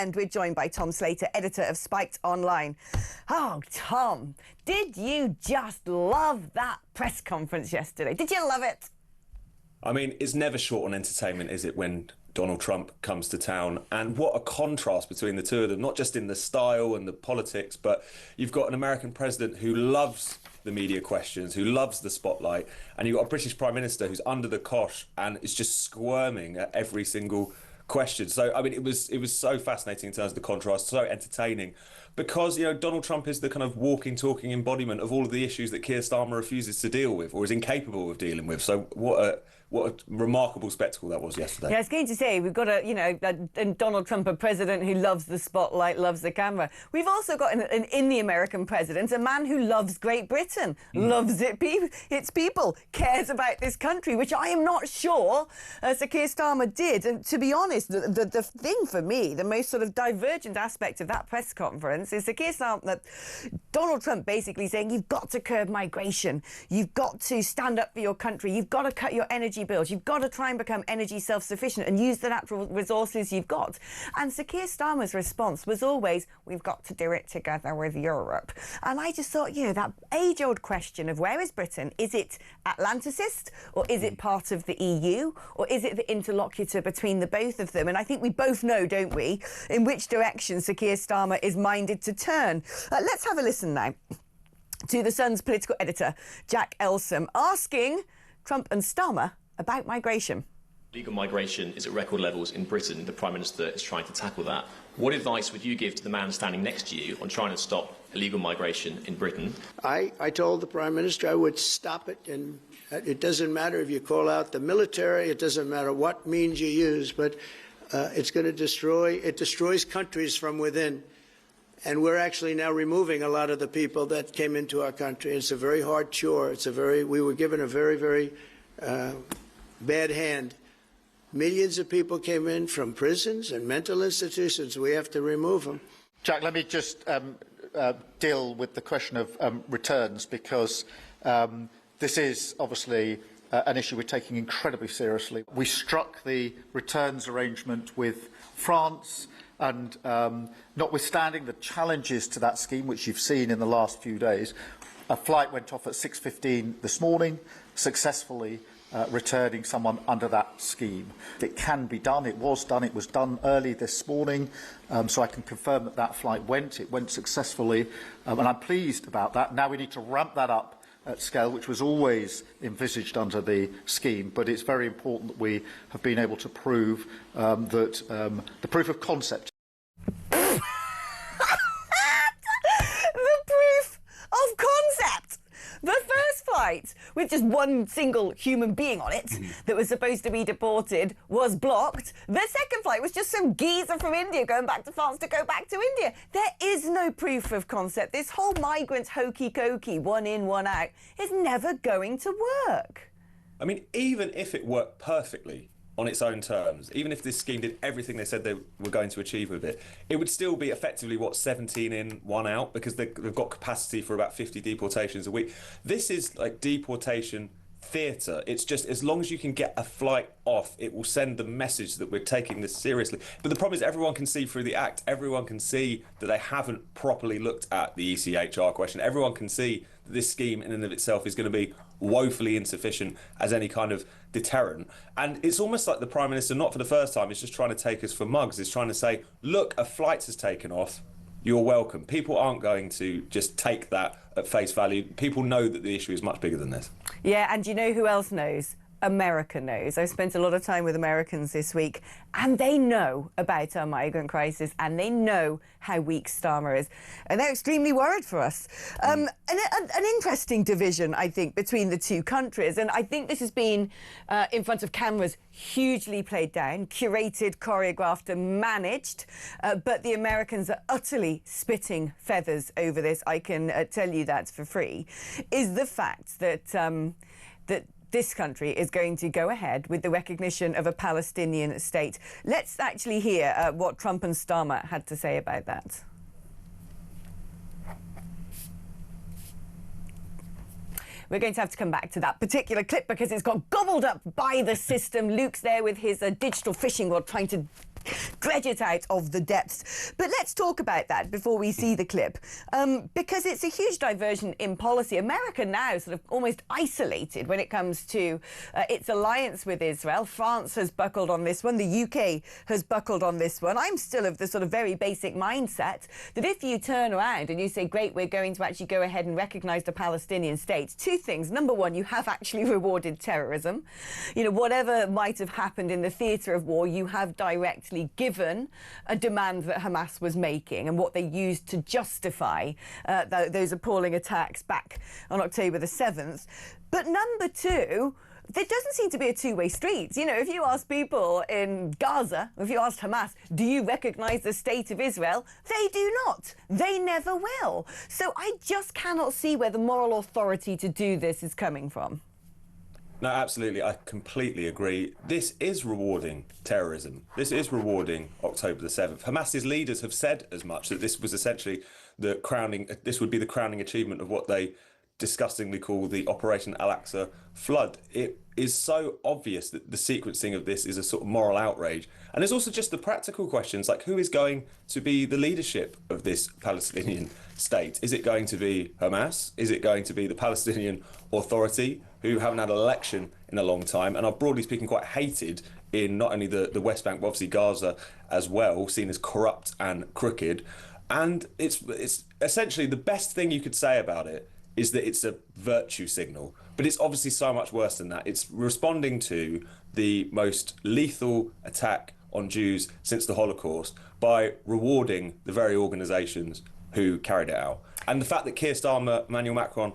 weekend, we're joined by Tom Slater, editor of Spiked Online. Oh, Tom, did you just love that press conference yesterday? Did you love it? I mean, it's never short on entertainment, is it, when Donald Trump comes to town? And what a contrast between the two of them, not just in the style and the politics, but you've got an American president who loves the media questions, who loves the spotlight, and you've got a British Prime Minister who's under the cosh and is just squirming at every single question. So, I mean, it was so fascinating in terms of the contrast, so entertaining, because, you know, Donald Trump is the kind of walking, talking embodiment of all of the issues that Keir Starmer refuses to deal with or is incapable of dealing with. So what a remarkable spectacle that was yesterday. Yeah, I was going to say, we've got a Donald Trump, a president who loves the spotlight, loves the camera. We've also got in the American president, a man who loves Great Britain, loves its people, cares about this country, which I am not sure Sir Keir Starmer did. And to be honest, the thing for me, the most sort of divergent aspect of that press conference is Sir Keir Starmer, Donald Trump basically saying, you've got to curb migration, you've got to stand up for your country, you've got to cut your energy bills. You've got to try and become energy self-sufficient and use the natural resources you've got. And Sir Keir Starmer's response was always, we've got to do it together with Europe. And I just thought, you know, that age-old question of where is Britain? Is it Atlanticist, or is it part of the EU, or is it the interlocutor between the both of them? And I think we both know, don't we, in which direction Sir Keir Starmer is minded to turn. Let's have a listen now to The Sun's political editor, Jack Elsom, asking Trump and Starmer about migration. Legal migration is at record levels in Britain. The Prime Minister is trying to tackle that. What advice would you give to the man standing next to you on trying to stop illegal migration in Britain? I told the Prime Minister I would stop it, and it doesn't matter if you call out the military, it doesn't matter what means you use, but it's going to destroys countries from within. And we're actually now removing a lot of the people that came into our country. It's a very hard chore. We were given a very bad hand. Millions of people came in from prisons and mental institutions. We have to remove them. Jack, let me just deal with the question of returns, because this is obviously an issue we're taking incredibly seriously. We struck the returns arrangement with France, and notwithstanding the challenges to that scheme, which you've seen in the last few days, a flight went off at 6:15 this morning, successfully returning someone under that scheme. It can be done. It was done early this morning, so I can confirm that that flight went. It went successfully, and I'm pleased about that. Now we need to ramp that up at scale, which was always envisaged under the scheme, but it's very important that we have been able to prove that the proof of concept. The proof of concept! The first flight, with just one single human being on it that was supposed to be deported, was blocked. The second flight was just some geezer from India going back to France to go back to India. There is no proof of concept. This whole migrant hokey-cokey, one in, one out, is never going to work. I mean, even if it worked perfectly on its own terms, even if this scheme did everything they said they were going to achieve with it, it would still be effectively, what, 17 in, 1 out, because they've got capacity for about 50 deportations a week. This is like deportation theatre. It's just, as long as you can get a flight off, it will send the message that we're taking this seriously. But the problem is everyone can see through the act. Everyone can see that they haven't properly looked at the ECHR question. Everyone can see that this scheme in and of itself is going to be woefully insufficient as any kind of deterrent. And it's almost like the Prime Minister, not for the first time, is just trying to take us for mugs. Is trying to say, look, a flight has taken off, you're welcome. People aren't going to just take that at face value. People know that the issue is much bigger than this. Yeah, and you know who else knows? America knows. I've spent a lot of time with Americans this week, and they know about our migrant crisis, and they know how weak Starmer is, and they're extremely worried for us. An interesting division, I think, between the two countries, and I think this has been, in front of cameras, hugely played down, curated, choreographed and managed, but the Americans are utterly spitting feathers over this, I can tell you that for free, is the fact that that this country is going to go ahead with the recognition of a Palestinian state. Let's actually hear what Trump and Starmer had to say about that. We're going to have to come back to that particular clip because it's got gobbled up by the system. Luke's there with his digital fishing rod trying to dredge it out of the depths. But let's talk about that before we see the clip, because it's a huge diversion in policy. America now sort of almost isolated when it comes to its alliance with Israel. France has buckled on this one. The UK has buckled on this one. I'm still of the sort of very basic mindset that if you turn around and you say, great, we're going to actually go ahead and recognise the Palestinian state, two things. Number one, you have actually rewarded terrorism. You know, whatever might have happened in the theatre of war, you have directly given a demand that Hamas was making and what they used to justify those appalling attacks back on October the 7th. But number two, there doesn't seem to be a two-way street. You know, if you ask people in Gaza, if you ask Hamas, do you recognise the state of Israel? They do not. They never will. So I just cannot see where the moral authority to do this is coming from. No, absolutely. I completely agree. This is rewarding terrorism. This is rewarding October the 7th. Hamas's leaders have said as much, that this was essentially this would be the crowning achievement of what they disgustingly call the Operation Al-Aqsa flood. It is so obvious that the sequencing of this is a sort of moral outrage. And there's also just the practical questions, like who is going to be the leadership of this Palestinian state? Is it going to be Hamas? Is it going to be the Palestinian Authority, who haven't had an election in a long time and are, broadly speaking, quite hated in not only the West Bank, but obviously Gaza as well, seen as corrupt and crooked. And it's essentially the best thing you could say about it is that it's a virtue signal. But it's obviously so much worse than that. It's responding to the most lethal attack on Jews since the Holocaust by rewarding the very organisations who carried it out. And the fact that Keir Starmer, Emmanuel Macron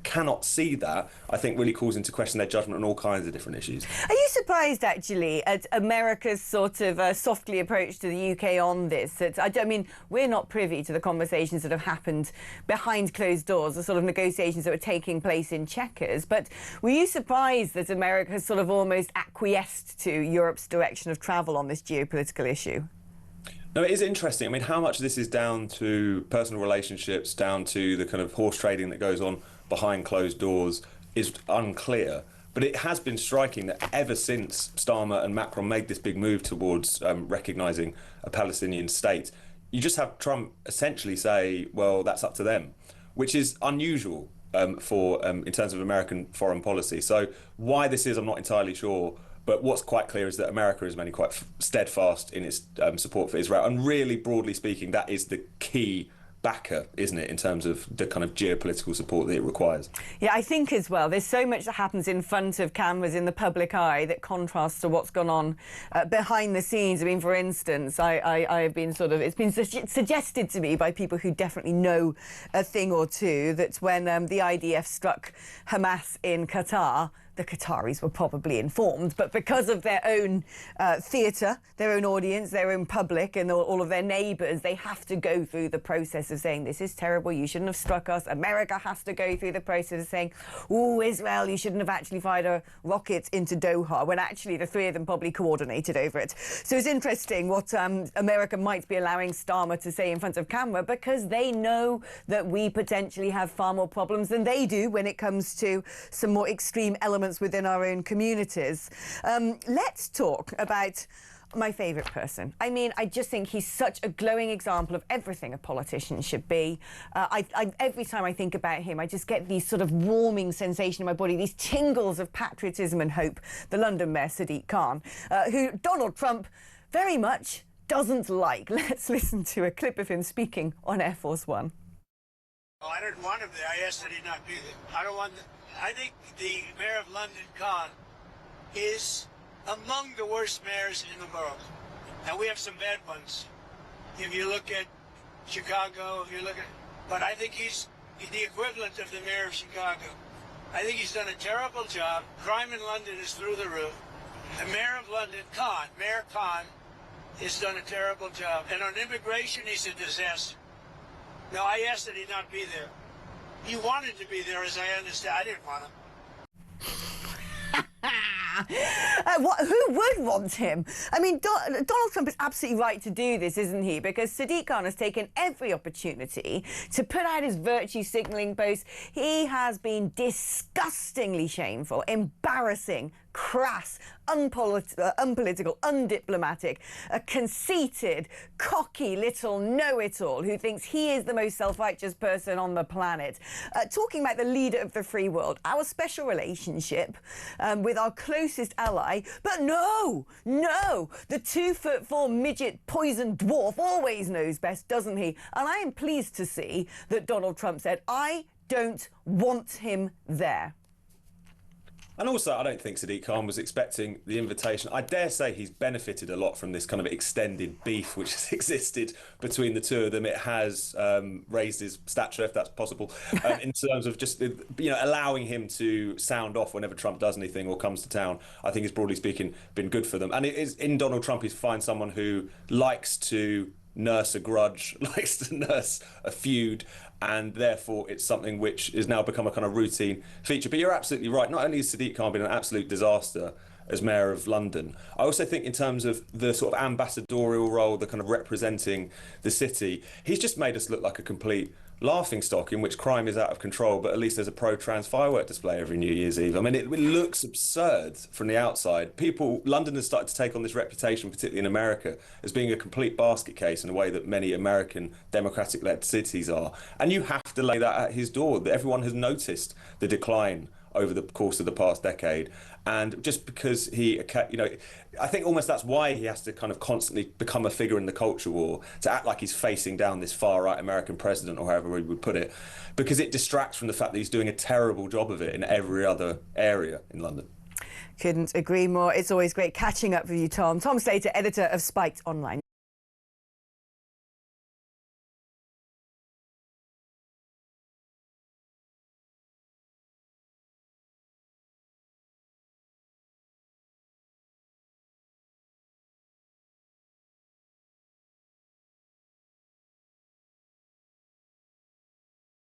cannot see that, I think really calls into question their judgment on all kinds of different issues. Are you surprised, actually, at America's sort of softly approach to the UK on this? I mean, we're not privy to the conversations that have happened behind closed doors, the sort of negotiations that were taking place in Chequers. But were you surprised that America has sort of almost acquiesced to Europe's direction of travel on this geopolitical issue? No, it is interesting. I mean, how much of this is down to personal relationships, down to the kind of horse trading that goes on behind closed doors is unclear. But it has been striking that ever since Starmer and Macron made this big move towards recognising a Palestinian state, you just have Trump essentially say, well, that's up to them, which is unusual in terms of American foreign policy. So why this is, I'm not entirely sure. But what's quite clear is that America is mainly quite steadfast in its support for Israel. And really, broadly speaking, that is the key backer, isn't it, in terms of the kind of geopolitical support that it requires. Yeah, I think as well, there's so much that happens in front of cameras in the public eye that contrasts to what's gone on behind the scenes. I mean, for instance, I have been it's been suggested to me by people who definitely know a thing or two that when the IDF struck Hamas in Qatar, the Qataris were probably informed, but because of their own theatre, their own audience, their own public and all of their neighbours, they have to go through the process of saying, this is terrible, you shouldn't have struck us. America has to go through the process of saying, oh, Israel, you shouldn't have actually fired a rocket into Doha, when actually the three of them probably coordinated over it. So it's interesting what America might be allowing Starmer to say in front of camera, because they know that we potentially have far more problems than they do when it comes to some more extreme elements within our own communities. Let's talk about my favourite person. I mean, I just think he's such a glowing example of everything a politician should be. Every time I think about him, I just get these sort of warming sensation in my body, these tingles of patriotism and hope. The London Mayor, Sadiq Khan, who Donald Trump very much doesn't like. Let's listen to a clip of him speaking on Air Force One. Oh, I didn't want him there. I asked that he not be there. I don't want. I think the mayor of London, Khan, is among the worst mayors in the world. And we have some bad ones. If you look at Chicago, but I think he's the equivalent of the mayor of Chicago. I think he's done a terrible job. Crime in London is through the roof. The mayor of London, Mayor Khan, has done a terrible job. And on immigration, he's a disaster. No, I asked that he not be there. He wanted to be there, as I understand. I didn't want him. Who would want him? I mean, Donald Trump is absolutely right to do this, isn't he? Because Sadiq Khan has taken every opportunity to put out his virtue signalling posts. He has been disgustingly shameful, embarrassing, crass, unpolitical, undiplomatic, a conceited, cocky little know-it-all who thinks he is the most self-righteous person on the planet. Talking about the leader of the free world, our special relationship with our closest ally, but no, the 2'4" midget poison dwarf always knows best, doesn't he? And I am pleased to see that Donald Trump said, I don't want him there. And also, I don't think Sadiq Khan was expecting the invitation. I dare say he's benefited a lot from this kind of extended beef which has existed between the two of them. It has raised his stature, if that's possible, in terms of just allowing him to sound off whenever Trump does anything or comes to town. I think it's, broadly speaking, been good for them. And it is in Donald Trump, he's find someone who likes to nurse a grudge, likes to nurse a feud, and therefore it's something which has now become a kind of routine feature. But you're absolutely right. Not only has Sadiq Khan been an absolute disaster as mayor of London, I also think in terms of the sort of ambassadorial role, the kind of representing the city, he's just made us look like a complete laughingstock in which crime is out of control, but at least there's a pro-trans firework display every New Year's Eve. I mean, it looks absurd from the outside. London has started to take on this reputation, particularly in America, as being a complete basket case in a way that many American democratic-led cities are. And you have to lay that at his door. Everyone has noticed the decline over the course of the past decade. And just because I think almost that's why he has to kind of constantly become a figure in the culture war, to act like he's facing down this far-right American president, or however we would put it, because it distracts from the fact that he's doing a terrible job of it in every other area in London. Couldn't agree more. It's always great catching up with you, Tom. Tom Slater, editor of Spiked Online.